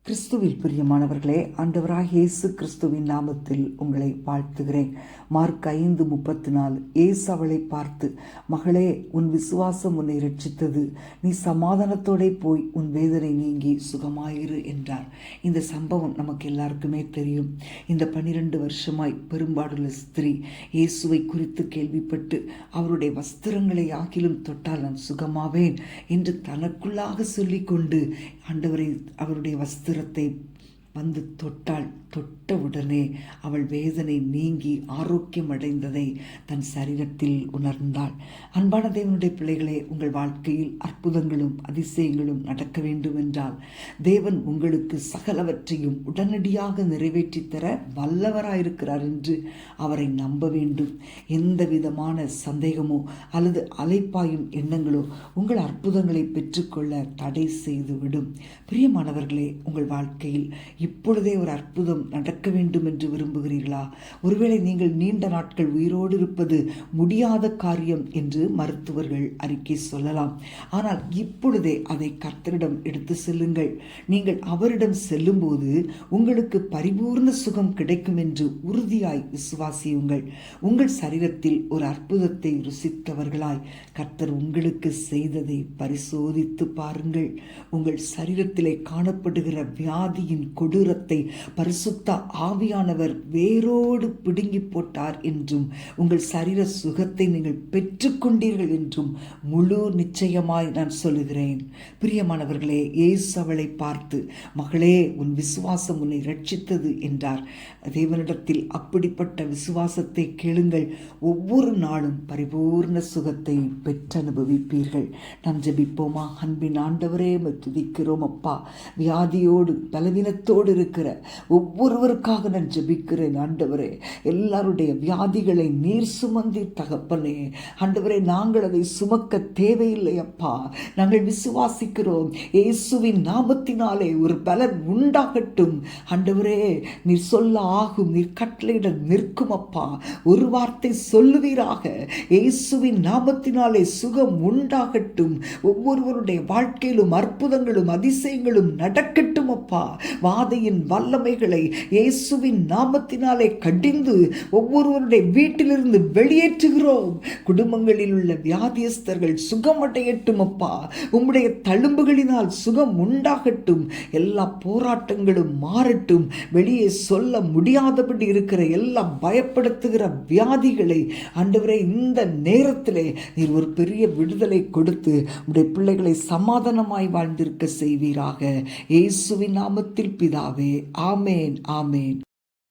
கிறிஸ்துவில் பிரியமானவர்களே, ஆண்டவராகிய இயேசு கிறிஸ்துவின் நாமத்தில் உங்களை வாழ்த்துகிறேன். மார்க் 5:34. இயேசு அவளை பார்த்து, மகளே, உன் விசுவாசம் உன்னை இரட்சித்தது, நீ சமாதானத்தோட போய் உன் வேதனை நீங்கி சுகமாயிரு என்றார். இந்த சம்பவம் நமக்கு எல்லாருக்குமே தெரியும். இந்த 12 வருஷமாய் பெரும்பாடுள்ள ஸ்திரீ இயேசுவை குறித்து கேள்விப்பட்டு அவருடைய வஸ்திரங்களை ஆகிலும் தொட்டால் நான் சுகமாவேன் என்று தனக்குள்ளாக சொல்லிக்கொண்டு ஆண்டவரை அவருடைய வஸ்திரத்தை வந்து தொட்டாள். தொட்டவுடனே அவள் வேதனை நீங்கி ஆரோக்கியம் அடைந்ததை தன் சரீரத்தில் உணர்ந்தாள். அன்பான தேவனுடைய பிள்ளைகளே, உங்கள் வாழ்க்கையில் அற்புதங்களும் அதிசயங்களும் நடக்க வேண்டும் என்றால் தேவன் உங்களுக்கு சகலவற்றையும் உடனடியாக நிறைவேற்றி தர வல்லவராயிருக்கிறார் என்று அவரை நம்ப வேண்டும். எந்த விதமான சந்தேகமோ அல்லது அலைப்பாயும் எண்ணங்களோ உங்கள் அற்புதங்களை பெற்றுக்கொள்ள தடை செய்துவிடும். பிரியமானவர்களே, உங்கள் வாழ்க்கையில் இப்பொழுதே ஒரு அற்புதம் நடக்க வேண்டும் என்று விரும்புகிறீர்களா? ஒருவேளை நீங்கள் நீண்ட நாட்கள் உயிரோடு இருப்பது முடியாத காரியம் என்று மருத்துவர்கள் அறிக்கை சொல்லலாம். ஆனால் இப்பொழுதே அதை கர்த்தரிடம் எடுத்து செல்லுங்கள். நீங்கள் அவரிடம் செல்லும்போது உங்களுக்கு பரிபூர்ண சுகம் கிடைக்கும் என்று உறுதியாய் விசுவாசியுங்கள். உங்கள் சரீரத்தில் ஒரு அற்புதத்தை ருசித்தவர்களாய் கர்த்தர் உங்களுக்கு செய்ததை பரிசோதித்து பாருங்கள். உங்கள் சரீரத்திலே காணப்படுகிற வியாதியின் கொடூரத்தை பரிசுத்த ஆவியானவர் வேரோடு பிடுங்கி போட்டார் என்றும் உங்கள் சரீர சுகத்தை நீங்கள் பெற்றுக்கொண்டீர்கள் என்றும் முழு நிச்சயமாய் நான் சொல்லுகிறேன். பிரியமானவர்களே, இயேசு அவளை பார்த்து, மகளே, உன் விசுவாசம் உன்னை ரட்சித்தது என்றார். தேவனிடத்தில் அப்படிப்பட்ட விசுவாசத்தை கேளுங்கள். ஒவ்வொரு நாளும் பரிபூர்ண சுகத்தை பெற்றனுபவிப்பீர்கள். நாம் ஜெபிப்போமா? அன்பின் ஆண்டவரே, துதிக்கிறோம் அப்பா. வியாதியோடு பலவீனத்தோடு இருக்கிற ஒவ்வொருவருக்காக நான் ஜெபிக்கிறேன் ஆண்டவரே. எல்லாருடைய வியாதிகளை நீர் சுமந்தீர் தகப்பனே. ஆண்டவரே, நாங்கள் அதை சுமக்க தேவையில்லை அப்பா. நாங்கள் விசுவாசிக்கிறோம். இயேசுவின் நாமத்தினாலே ஒரு பலன் உண்டாகட்டும். ஆண்டவரே, நீர் சொல்ல ஆகும், நீர் கட்டளையிட நிற்கும் அப்பா. ஒரு வார்த்தை சொல்லுவீராக. இயேசுவின் நாமத்தினாலே சுகம் உண்டாகட்டும். ஒவ்வொருவருடைய வாழ்க்கையிலும் அற்புதங்களும் அதிசயங்களும் நடக்கட்டும் அப்பா. வாதையின் வல்லமைகளை இயேசுவின் நாமத்தினாலே கடிந்து ஒவ்வொருவருடைய வீட்டிலிருந்து வெளியேற்றுகிறோம். குடும்பங்களில் உள்ள வியாதியஸ்தர்கள் சுகமடையட்டும் அப்பா. உம்முடைய தழும்புகளினால் சுகம் உண்டாகட்டும். எல்லா போராட்டங்களும் மாறட்டும். வெளியே சொல்ல முடியாதபடி இருக்கிற எல்லா பயப்படுத்துகிற வியாதிகளை ஆண்டவரே, இந்த நேரத்திலே நீர் ஒரு பெரிய விடுதலை கொடுத்து உம்முடைய பிள்ளைகளை சமாதானமாய் வாழ்ந்திருக்க செய்வீராக. இயேசுவின் நாமத்தில் பிதாவே, ஆமேன், ஆமேன்.